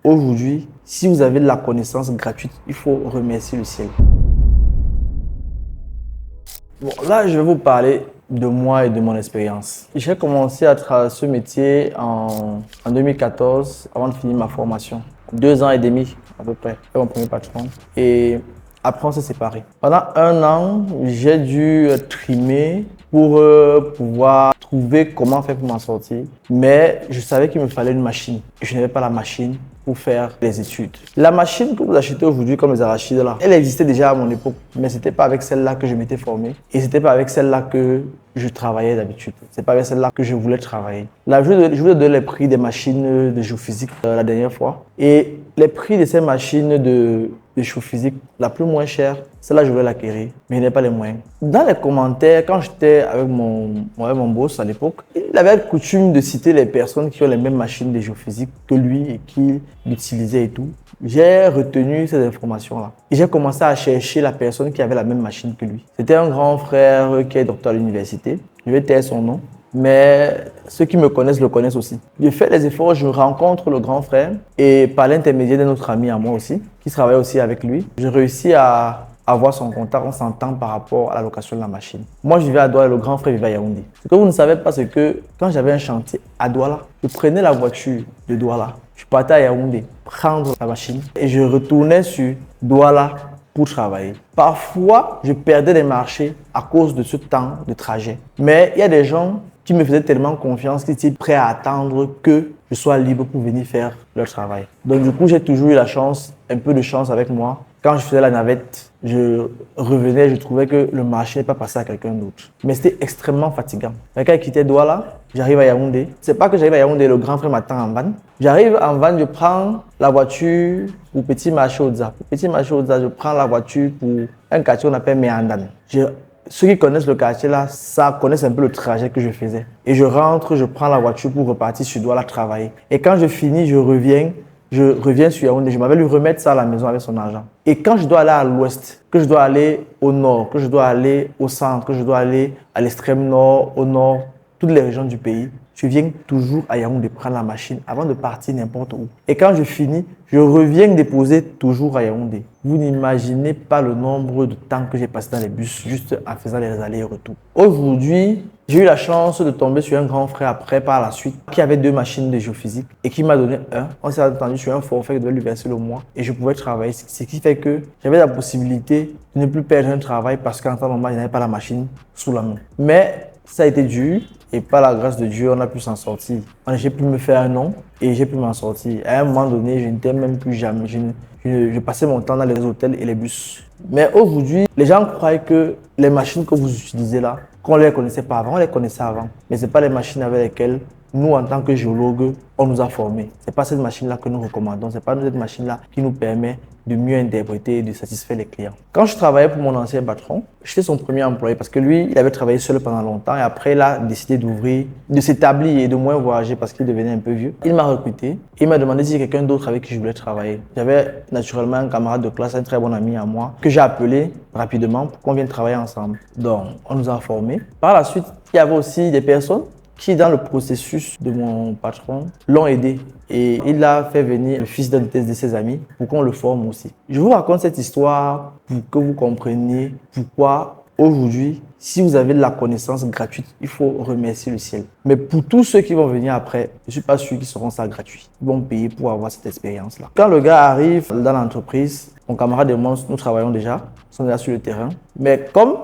Aujourd'hui, si vous avez de la connaissance gratuite, il faut remercier le ciel. Bon, là, je vais vous parler de moi et de mon expérience. J'ai commencé à travailler ce métier en 2014, avant de finir ma formation. 2 ans et demi à peu près, c'est mon premier patron. Et après, on s'est séparés. Pendant 1 an, j'ai dû trimer pour pouvoir trouver comment faire pour m'en sortir. Mais je savais qu'il me fallait une machine. Je n'avais pas la machine pour faire des études. La machine que vous achetez aujourd'hui, comme les arachides là, elle existait déjà à mon époque, mais c'était pas avec celle-là que je m'étais formé et c'était pas avec celle-là que je travaillais d'habitude. C'est pas avec celle-là que je voulais travailler. Là, je vous ai donné les prix des machines de géophysique la dernière fois et les prix de ces machines de géophysique, la plus moins chère, celle-là, je voulais l'acquérir, mais je n'ai pas les moyens. Dans les commentaires, quand j'étais avec mon boss à l'époque, il avait coutume de citer les personnes qui ont les mêmes machines de géophysique que lui et qui l'utilisaient et tout. J'ai retenu ces informations-là. Et j'ai commencé à chercher la personne qui avait la même machine que lui. C'était un grand frère qui est docteur à l'université. Je vais taire son nom. Mais ceux qui me connaissent le connaissent aussi. Je fais des efforts, je rencontre le grand frère et par l'intermédiaire d'un autre ami à moi aussi, qui travaille aussi avec lui, je réussis à avoir son contact, on s'entend par rapport à la location de la machine. Moi, je vivais à Douala, le grand frère vivait à Yaoundé. Ce que vous ne savez pas, c'est que quand j'avais un chantier à Douala, je prenais la voiture de Douala, je partais à Yaoundé prendre la machine et je retournais sur Douala pour travailler. Parfois, je perdais des marchés à cause de ce temps de trajet. Mais il y a des gens qui me faisaient tellement confiance qu'ils étaient prêts à attendre que je sois libre pour venir faire leur travail. Donc du coup, j'ai toujours eu la chance, un peu de chance avec moi. Quand je faisais la navette, je revenais, je trouvais que le marché n'est pas passé à quelqu'un d'autre. Mais c'était extrêmement fatigant. Quand je quittais Douala, j'arrive à Yaoundé. C'est pas que j'arrive à Yaoundé, le grand frère m'attend en van. J'arrive en van, je prends la voiture pour Petit Marché Oza. Pour Petit Marché Oza, je prends la voiture pour un quartier qu'on appelle Méandan. Ceux qui connaissent le quartier là, ça connaissent un peu le trajet que je faisais. Et je rentre, je prends la voiture pour repartir sur Douala travailler. Et quand je finis, je reviens sur Yaoundé. Je m'avais lui remettre ça à la maison avec son argent. Et quand je dois aller à l'ouest, que je dois aller au nord, que je dois aller au centre, que je dois aller à l'extrême nord, au nord, toutes les régions du pays, je viens toujours à Yaoundé prendre la machine avant de partir n'importe où. Et quand je finis, je reviens déposer toujours à Yaoundé. Vous n'imaginez pas le nombre de temps que j'ai passé dans les bus juste en faisant les allers et retours. Aujourd'hui, j'ai eu la chance de tomber sur un grand frère après par la suite qui avait 2 machines de géophysique et qui m'a donné un. On s'est entendu sur un forfait que je devais lui verser le mois et je pouvais travailler. Ce qui fait que j'avais la possibilité de ne plus perdre un travail parce qu'en temps normal, je n'avais pas la machine sous la main. Mais ça a été dur. Et par la grâce de Dieu, on a pu s'en sortir. J'ai pu me faire un nom et j'ai pu m'en sortir. À un moment donné, je n'étais même plus jamais. Je passais mon temps dans les hôtels et les bus. Mais aujourd'hui, les gens croient que les machines que vous utilisez là, qu'on ne les connaissait pas avant, on les connaissait avant. Mais ce n'est pas les machines avec lesquelles nous, en tant que géologues, on nous a formés. Ce n'est pas cette machine-là que nous recommandons. Ce n'est pas cette machine-là qui nous permet de mieux interpréter et de satisfaire les clients. Quand je travaillais pour mon ancien patron, j'étais son premier employé parce que lui, il avait travaillé seul pendant longtemps et après, il a décidé d'ouvrir, de s'établir et de moins voyager parce qu'il devenait un peu vieux. Il m'a recruté et il m'a demandé si quelqu'un d'autre avec qui je voulais travailler. J'avais naturellement un camarade de classe, un très bon ami à moi, que j'ai appelé rapidement pour qu'on vienne travailler ensemble. Donc, on nous a formés. Par la suite, il y avait aussi des personnes qui, dans le processus de mon patron, l'ont aidé. Et il a fait venir le fils d'un de ses amis pour qu'on le forme aussi. Je vous raconte cette histoire pour que vous compreniez pourquoi aujourd'hui, si vous avez de la connaissance gratuite, il faut remercier le ciel. Mais pour tous ceux qui vont venir après, je ne suis pas sûr qu'ils seront ça gratuit. Ils vont payer pour avoir cette expérience-là. Quand le gars arrive dans l'entreprise, mon camarade et moi, nous travaillons déjà, nous sommes déjà sur le terrain. Mais comme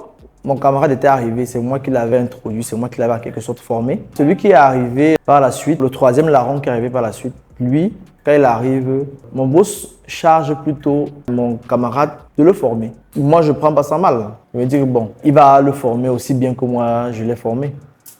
mon camarade était arrivé, c'est moi qui l'avais introduit, c'est moi qui l'avais en quelque sorte formé. Celui qui est arrivé par la suite, le troisième larron qui est arrivé par la suite, lui, quand il arrive, mon boss charge plutôt mon camarade de le former. Moi, je ne prends pas ça mal. Je me dis, bon, il va le former aussi bien que moi, je l'ai formé.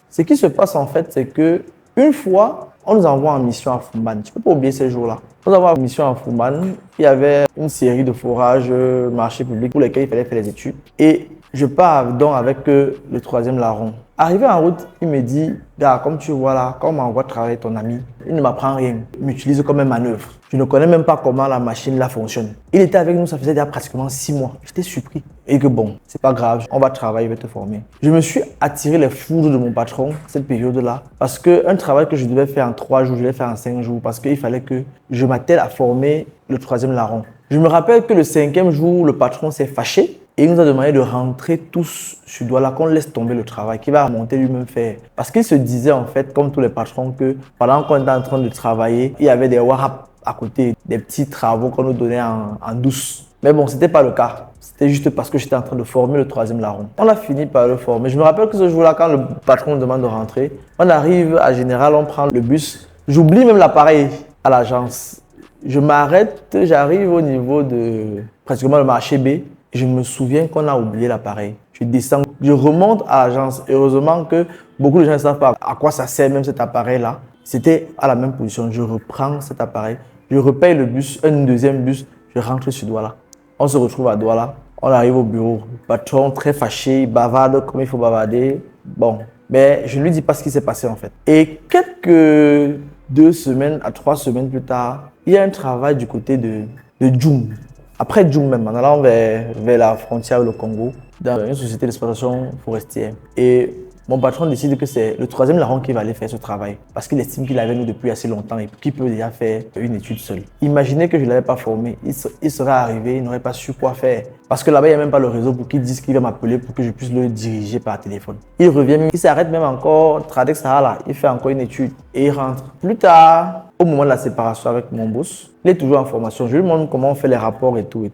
Ce qui se passe en fait, c'est que une fois, on nous envoie en mission à Fumban. Tu ne peux pas oublier ces jours-là. On nous envoie en mission à Fumban. Il y avait une série de forages, marchés publics pour lesquels il fallait faire les études. Et Je pars donc avec le troisième larron. Arrivé en route, il me dit, gars, comme tu vois là, quand on m'envoie travailler ton ami, il ne m'apprend rien, il m'utilise comme une manœuvre. Je ne connais même pas comment la machine là fonctionne. Il était avec nous, ça faisait déjà pratiquement 6 mois. J'étais surpris. Et que bon, c'est pas grave, on va travailler, je vais te former. Je me suis attiré les foudres de mon patron cette période-là parce qu'un travail que je devais faire en 3 jours, je l'ai fait en 5 jours parce qu'il fallait que je m'attelle à former le troisième larron. Je me rappelle que le 5e jour, le patron s'est fâché. Et il nous a demandé de rentrer tous sur Douala, qu'on laisse tomber le travail, qu'il va remonter lui-même faire. Parce qu'il se disait en fait, comme tous les patrons, que pendant qu'on était en train de travailler, il y avait des wahap à côté, des petits travaux qu'on nous donnait en douce. Mais bon, ce n'était pas le cas. C'était juste parce que j'étais en train de former le troisième larron. On a fini par le former. Je me rappelle que ce jour-là, quand le patron nous demande de rentrer, on arrive à Général, on prend le bus. J'oublie même l'appareil à l'agence. Je m'arrête, j'arrive au niveau de pratiquement le marché B. Je me souviens qu'on a oublié l'appareil. Je descends, je remonte à l'agence. Heureusement que beaucoup de gens ne savent pas à quoi ça sert même cet appareil-là. C'était à la même position. Je reprends cet appareil, je repaye le bus, un deuxième bus, je rentre sur Douala. On se retrouve à Douala, on arrive au bureau. Le patron très fâché, il bavarde comme il faut bavarder. Bon, mais je ne lui dis pas ce qui s'est passé en fait. Et quelques 2 semaines à 3 semaines plus tard, il y a un travail du côté de Djoum. Après Djoum même, en allant vers la frontière avec le Congo, dans une société d'exploitation forestière. Et mon patron décide que c'est le troisième larron qui va aller faire ce travail parce qu'il estime qu'il avait nous depuis assez longtemps et qu'il peut déjà faire une étude seul. Imaginez que je ne l'avais pas formé, il serait arrivé, il n'aurait pas su quoi faire. Parce que là-bas, il n'y a même pas le réseau pour qu'il dise qu'il va m'appeler pour que je puisse le diriger par téléphone. Il revient, il s'arrête même encore, Tradex Sahara, il fait encore une étude et il rentre. Plus tard, au moment de la séparation avec mon boss, il est toujours en formation. Je lui demande comment on fait les rapports et tout.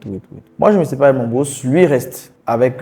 Moi, je me sépare avec mon boss, lui reste avec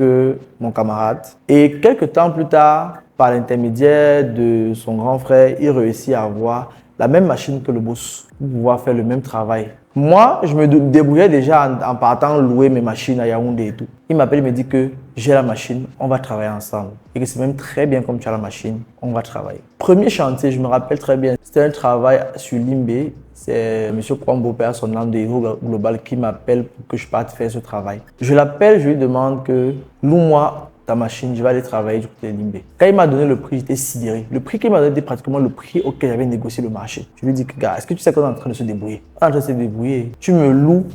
mon camarade. Et quelques temps plus tard, par l'intermédiaire de son grand frère, il réussit à avoir la même machine que le boss pour pouvoir faire le même travail. Moi, je me débrouillais déjà en partant louer mes machines à Yaoundé et tout. Il m'appelle, il me dit que j'ai la machine, on va travailler ensemble. Et que c'est même très bien comme tu as la machine, on va travailler. Premier chantier, je me rappelle très bien, c'était un travail sur Limbé. C'est M. Kwambo, père son nom de héros global, qui m'appelle pour que je parte faire ce travail. Je l'appelle, je lui demande que loue-moi ta machine, je vais aller travailler du côté de Limbé. Quand il m'a donné le prix, j'étais sidéré. Le prix qu'il m'a donné était pratiquement le prix auquel j'avais négocié le marché. Je lui dis que, gars, est-ce que tu sais qu'on est en train de se débrouiller? On est en train de se débrouiller. Tu me loues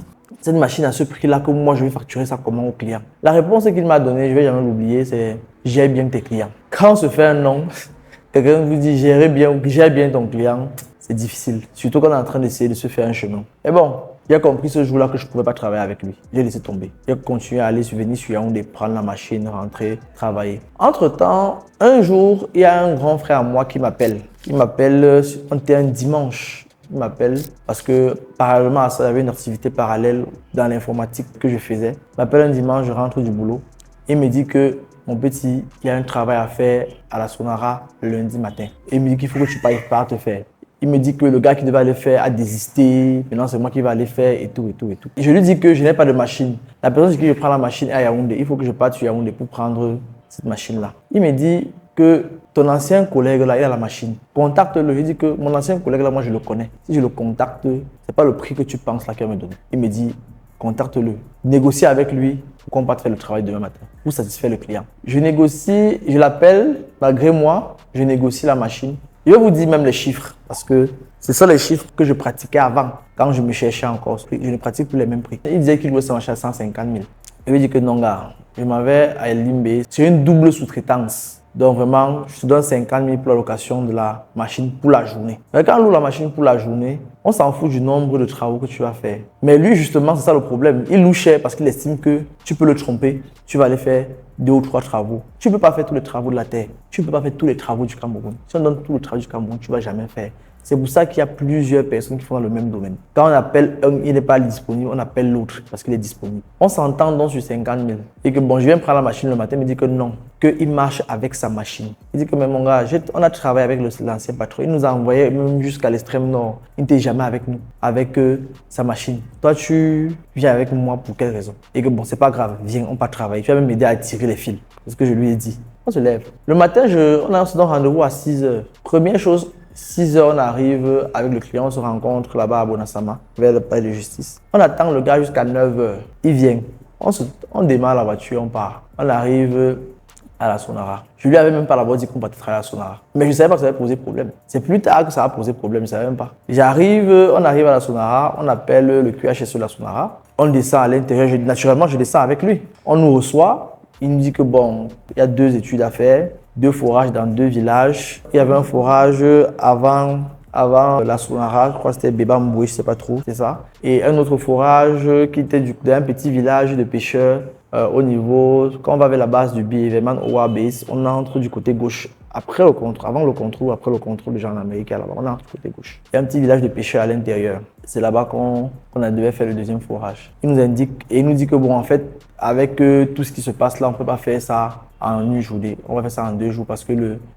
cette machine à ce prix-là que moi, je vais facturer ça comment au client? La réponse qu'il m'a donnée, je ne vais jamais l'oublier, c'est « gère bien tes clients ». Quand on se fait un nom, quelqu'un vous dit « gère bien ton client », c'est difficile. Surtout quand on est en train d'essayer de se faire un chemin. Mais bon, il a compris ce jour-là que je ne pouvais pas travailler avec lui. J'ai laissé tomber. J'ai continué à aller venir sur Yaoundé, prendre la machine, rentrer, travailler. Entre-temps, un jour, il y a un grand frère à moi qui m'appelle. Il m'appelle, on était un dimanche. Il m'appelle parce que parallèlement à ça, j'avais une activité parallèle dans l'informatique que je faisais. Il m'appelle un dimanche, je rentre du boulot. Il me dit que mon petit, il y a un travail à faire à la Sonara lundi matin. Et il me dit qu'il faut que tu partes faire. Il me dit que le gars qui devait aller faire a désisté. Maintenant, c'est moi qui vais aller faire et tout. Et je lui dis que je n'ai pas de machine. La personne sur qui je prends la machine est à Yaoundé. Il faut que je parte sur Yaoundé pour prendre cette machine-là. Il me dit que ton ancien collègue là, il a la machine. Contacte-le. Je dis que mon ancien collègue là, moi, je le connais. Si je le contacte, ce n'est pas le prix que tu penses là qu'il va me donner. Il me dit, contacte-le. Négocie avec lui pour qu'on parte faire le travail demain matin. Pour satisfaire le client. Je négocie, je l'appelle, malgré moi, je négocie la machine. Je vais vous dire même les chiffres parce que ce sont les chiffres que je pratiquais avant quand je me cherchais encore. Je ne pratique plus les mêmes prix. Il disait qu'il louait sa machine à 150 000. Je lui ai dit que non, gars, je m'avais à Limbé. C'est une double sous-traitance. Donc vraiment, je te donne 50 000 pour la location de la machine pour la journée. Mais quand on loue la machine pour la journée, on s'en fout du nombre de travaux que tu vas faire. Mais lui, justement, c'est ça le problème. Il loue cher parce qu'il estime que tu peux le tromper. Tu vas aller faire 2 ou 3 travaux. Tu ne peux pas faire tous les travaux de la terre. Tu ne peux pas faire tous les travaux du Cameroun. Si on donne tous les travaux du Cameroun, tu ne vas jamais faire. C'est pour ça qu'il y a plusieurs personnes qui font dans le même domaine. Quand on appelle un, il n'est pas disponible, on appelle l'autre parce qu'il est disponible. On s'entend donc sur 50 000. Et que bon, je viens prendre la machine le matin, il me dit que non, qu'il marche avec sa machine. Il dit que mais mon gars, on a travaillé avec l'ancien patron. Il nous a envoyé même jusqu'à l'extrême nord. Il n'était jamais avec nous, avec sa machine. Toi, tu viens avec moi pour quelle raison? Et que bon, c'est pas grave, viens, on va travailler. Tu vas même m'aider à tirer les fils. C'est ce que je lui ai dit. On se lève. Le matin, on a rendez-vous à 6 h. Première chose, 6 h, on arrive avec le client, on se rencontre là-bas à Bonasama, vers le palais de justice. On attend le gars jusqu'à 9 h. Il vient. On démarre la voiture, on part. On arrive à la Sonara. Je lui avais même pas d'abord dit qu'on partait travailler à la Sonara. Mais je ne savais pas que ça allait poser problème. C'est plus tard que ça a posé problème, je ne savais même pas. On arrive à la Sonara, on appelle le QHSE de la Sonara. On descend à l'intérieur, naturellement je descends avec lui. On nous reçoit, il nous dit que bon, il y a 2 études à faire, 2 forages dans 2 villages. Il y avait un forage avant la Sonara, je crois que c'était Béba Mboué, je ne sais pas trop, c'est ça. Et un autre forage qui était d'un petit village de pêcheurs au niveau, quand on va vers la base du Bieveman Owa Base, on entre du côté gauche. Avant le contrôle, après le contrôle de gens en Amérique, là-bas, on entre du côté gauche. Il y a un petit village de pêcheurs à l'intérieur. C'est là-bas qu'on devait faire le 2e forage. Il nous indique et il nous dit que bon, en fait, avec tout ce qui se passe là, on ne peut pas faire ça en une journée. On va faire ça en 2 jours parce que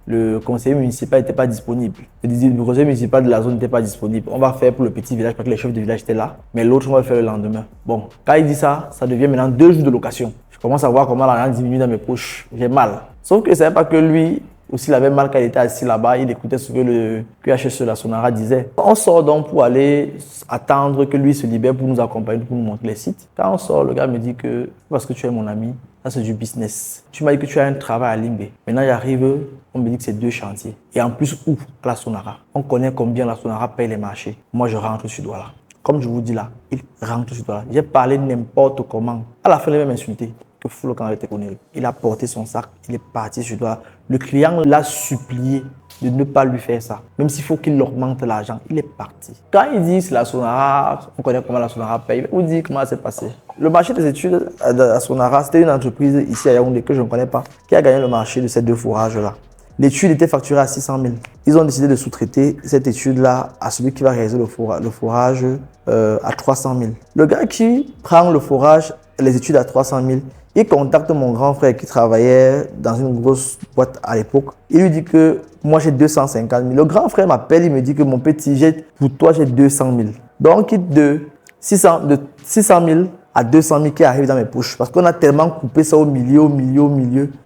le conseiller municipal n'était pas disponible. Le conseiller municipal de la zone n'était pas disponible. On va faire pour le petit village parce que les chefs de village étaient là. Mais l'autre, on va le faire le lendemain. Bon, quand il dit ça, ça devient maintenant 2 jours de location. Je commence à voir comment l'argent diminue dans mes poches. J'ai mal. Sauf que je ne savais pas que lui aussi, il avait mal quand il était assis là-bas. Il écoutait ce que le QHSE de la Sonara disait. On sort donc pour aller attendre que lui se libère pour nous accompagner, pour nous montrer les sites. Quand on sort, le gars me dit que parce que tu es mon ami, ça c'est du business. Tu m'as dit que tu as un travail à Limbé. Maintenant, j'arrive, on me dit que c'est 2 chantiers. Et en plus, où à la Sonara. On connaît combien la Sonara paye les marchés. Moi, je rentre sur doigt là. Comme je vous dis là, il rentre sur doigt là. J'ai parlé n'importe comment. À la fin, il m'a même insulté. Que fou le camp avec tes conneries. Il a porté son sac, il est parti sur doigt. Le client l'a supplié de ne pas lui faire ça. Même s'il faut qu'il augmente l'argent, il est parti. Quand il dit c'est la Sonara, on connaît comment la Sonara paye, il vous dit comment ça s'est passé. Le marché des études à la Sonara, c'était une entreprise ici à Yaoundé que je ne connais pas, qui a gagné le marché de ces 2 forages-là. L'étude était facturée à 600 000. Ils ont décidé de sous-traiter cette étude-là à celui qui va réaliser le forage à 300 000. Le gars qui prend le forage, les études à 300 000, il contacte mon grand frère qui travaillait dans une grosse boîte à l'époque. Il lui dit que moi j'ai 250 000. Le grand frère m'appelle, il me dit que mon petit, pour toi j'ai 200 000. Donc de 600 000 à 200 000 qui arrivent dans mes poches. Parce qu'on a tellement coupé ça au milieu,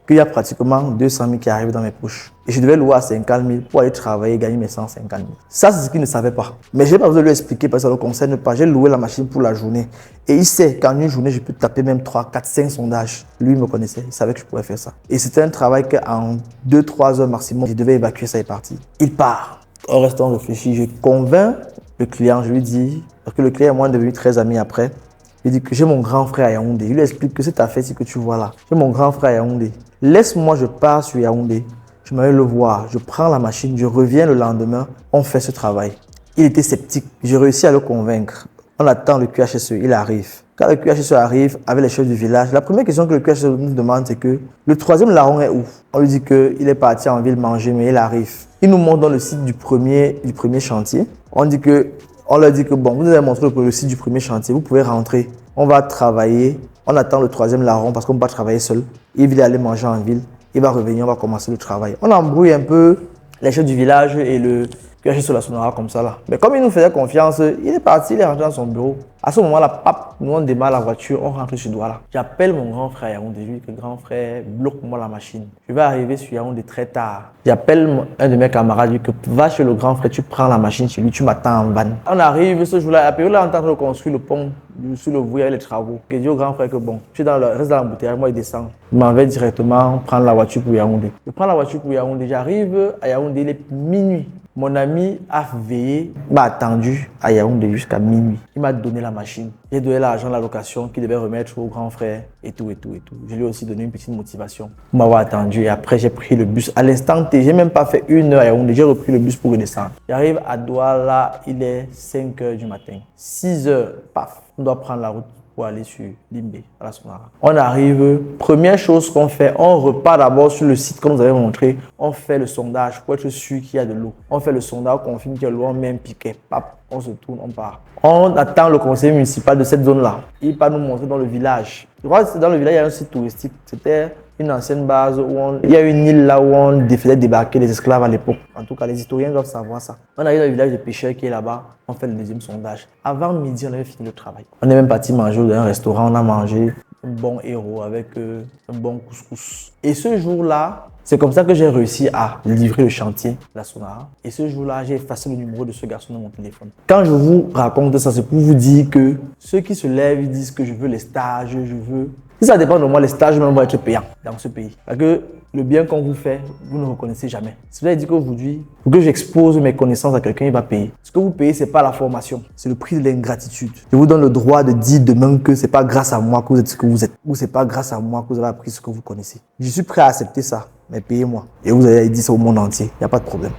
qu'il y a pratiquement 200 000 qui arrivent dans mes poches. Et je devais louer à 50 000 pour aller travailler et gagner mes 150 000. Ça, c'est ce qu'il ne savait pas. Mais je n'ai pas besoin de lui expliquer parce que ça ne le concerne pas. J'ai loué la machine pour la journée. Et il sait qu'en une journée, je peux taper même 3, 4, 5 sondages. Lui, il me connaissait. Il savait que je pouvais faire ça. Et c'était un travail qu'en 2-3 heures maximum, je devais évacuer ça et partir. Il part. En restant réfléchi, je convainc le client. Je lui dis, parce que le client et moi, on est devenus très amis après. Il dit que j'ai mon grand frère à Yaoundé. Il lui explique que cette affaire-ci que tu vois là, j'ai mon grand frère à Yaoundé. Laisse-moi, je pars sur Yaoundé. Je m'allais le voir. Je prends la machine, je reviens le lendemain. On fait ce travail. Il était sceptique. J'ai réussi à le convaincre. On attend le QHSE, il arrive. Quand le QHSE arrive avec les chefs du village, la première question que le QHSE nous demande, c'est que le 3e larron est où? On lui dit qu'il est parti en ville manger, mais il arrive. Il nous montre dans le site du premier chantier. On leur dit que bon, vous nous avez montré le site du premier chantier, vous pouvez rentrer. On va travailler, on attend le 3e larron parce qu'on ne peut pas travailler seul. Il va aller manger en ville, il va revenir, on va commencer le travail. On embrouille un peu les chefs du village et le QHSE sur la Sonara comme ça là. Mais comme il nous faisait confiance, il est parti, il est rentré dans son bureau. À ce moment-là, pap, nous on démarre la voiture, on rentre sur Douala. J'appelle mon grand frère Yaoundé, lui que grand frère, bloque-moi la machine. Je vais arriver sur Yaoundé très tard. J'appelle un de mes camarades, lui que va chez le grand frère, tu prends la machine chez lui, tu m'attends en van. On arrive ce jour-là, à période là, on est en train de construire le pont sur le Vouille avec les travaux. Je dis au grand frère que bon, je suis reste dans l'embouteillage, moi il descend. Je m'en vais directement prendre la voiture pour Yaoundé. Je prends la voiture pour Yaoundé, j'arrive à Yaoundé, il est minuit. Mon ami a veillé, m'a attendu à Yaoundé jusqu'à minuit. Il m'a donné la machine. J'ai donné l'argent de la location qu'il devait remettre au grand frère et tout. Je lui ai aussi donné une petite motivation pour m'avoir attendu. Et après, j'ai pris le bus. À l'instant T, j'ai même pas fait 1 heure à Yaoundé. J'ai repris le bus pour redescendre. J'arrive à Douala, il est 5 heures du matin. 6 heures, paf, on doit prendre la route pour aller sur Limbé, à la Sonara. On arrive, première chose qu'on fait, on repart d'abord sur le site comme vous avez montré, on fait le sondage pour être sûr qu'il y a de l'eau. On fait le sondage, on confirme qu'il y a de l'eau, on met un piquet, pap, on se tourne, on part. On attend le conseiller municipal de cette zone-là. Il va nous montrer dans le village. Je crois que dans le village, il y a un site touristique. C'était une ancienne base où il y a une île là où on faisait débarquer les esclaves à l'époque. En tout cas, les historiens doivent savoir ça. On arrive dans le village de pêcheurs qui est là-bas. On fait le 2e sondage. Avant midi, on avait fini le travail. On est même parti manger dans un restaurant. On a mangé un bon héros avec un bon couscous. Et ce jour-là, c'est comme ça que j'ai réussi à livrer le chantier, la Sonara. Et ce jour-là, j'ai effacé le numéro de ce garçon dans mon téléphone. Quand je vous raconte ça, c'est pour vous dire que ceux qui se lèvent, ils disent que je veux les stages, je veux... Si ça dépend de moi, les stages même vont être payants dans ce pays. Parce que le bien qu'on vous fait, vous ne reconnaissez jamais. Si vous avez dit qu'aujourd'hui, pour que j'expose mes connaissances à quelqu'un, il va payer. Ce que vous payez, ce n'est pas la formation, c'est le prix de l'ingratitude. Je vous donne le droit de dire demain que ce n'est pas grâce à moi que vous êtes ce que vous êtes. Ou ce n'est pas grâce à moi que vous avez appris ce que vous connaissez. Je suis prêt à accepter ça, mais payez-moi. Et vous allez dire ça au monde entier, il n'y a pas de problème.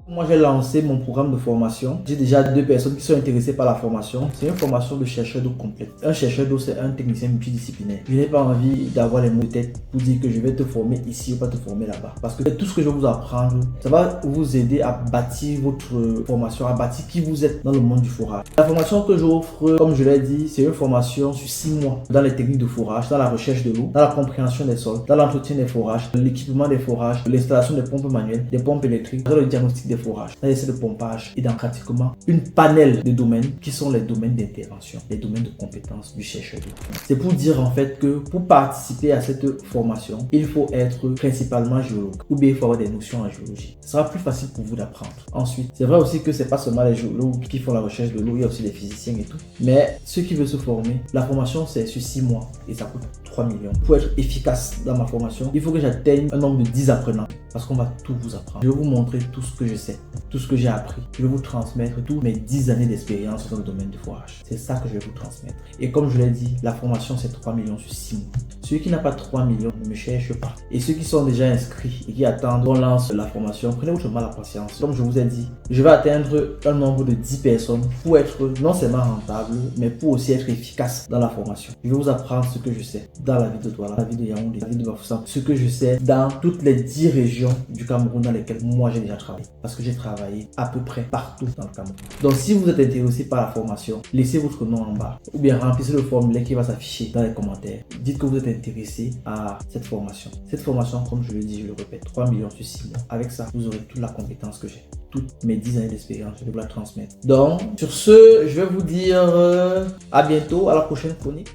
Moi, j'ai lancé mon programme de formation. J'ai déjà 2 personnes qui sont intéressées par la formation. C'est une formation de chercheur d'eau complète. Un chercheur d'eau, c'est un technicien multidisciplinaire. Je n'ai pas envie d'avoir les mots de tête pour dire que je vais te former ici ou pas te former là-bas. Parce que tout ce que je vais vous apprendre, ça va vous aider à bâtir votre formation, à bâtir qui vous êtes dans le monde du forage. La formation que j'offre, comme je l'ai dit, c'est une formation sur 6 mois dans les techniques de forage, dans la recherche de l'eau, dans la compréhension des sols, dans l'entretien des forages, l'équipement des forages, l'installation des pompes manuelles, des pompes électriques, dans le diagnostic des forages, dans l'essai de pompage et dans pratiquement une panel de domaines qui sont les domaines d'intervention, les domaines de compétences du chercheur d'eau. C'est pour dire en fait que pour participer à cette formation, il faut être principalement géologue ou bien il faut avoir des notions en géologie. Ce sera plus facile pour vous d'apprendre. Ensuite, c'est vrai aussi que c'est pas seulement les géologues qui font la recherche de l'eau, il y a aussi les physiciens et tout. Mais ceux qui veulent se former, la formation c'est sur 6 mois et ça coûte 3 millions. Pour être efficace dans ma formation, il faut que j'atteigne un nombre de 10 apprenants parce qu'on va tout vous apprendre. Je vais vous montrer tout ce que je sais, tout ce que j'ai appris. Je vais vous transmettre tous mes 10 années d'expérience dans le domaine du forage. C'est ça que je vais vous transmettre. Et comme je l'ai dit, la formation c'est 3 millions sur 6 mois. Ceux qui n'ont pas 3 millions ne me cherchent pas. Et ceux qui sont déjà inscrits et qui attendent qu'on lance la formation, prenez votre mal à patience. Comme je vous ai dit, je vais atteindre un nombre de 10 personnes pour être non seulement rentable, mais pour aussi être efficace dans la formation. Je vais vous apprendre ce que je sais dans la ville de Douala, la ville de Yaoundé, la ville de Bafoussam, ce que je sais dans toutes les 10 régions du Cameroun dans lesquelles moi j'ai déjà travaillé. Parce que j'ai travaillé à peu près partout dans le Cameroun. Donc si vous êtes intéressé par la formation, laissez votre nom en bas ou bien remplissez le formulaire qui va s'afficher dans les commentaires. Dites que vous êtes intéressé à cette formation. Cette formation, comme je le dis, je le répète, 3 millions sur 6 mois. Avec ça, vous aurez toute la compétence que j'ai. Toutes mes 10 années d'expérience, je vais vous la transmettre. Donc, sur ce, je vais vous dire à bientôt, à la prochaine chronique.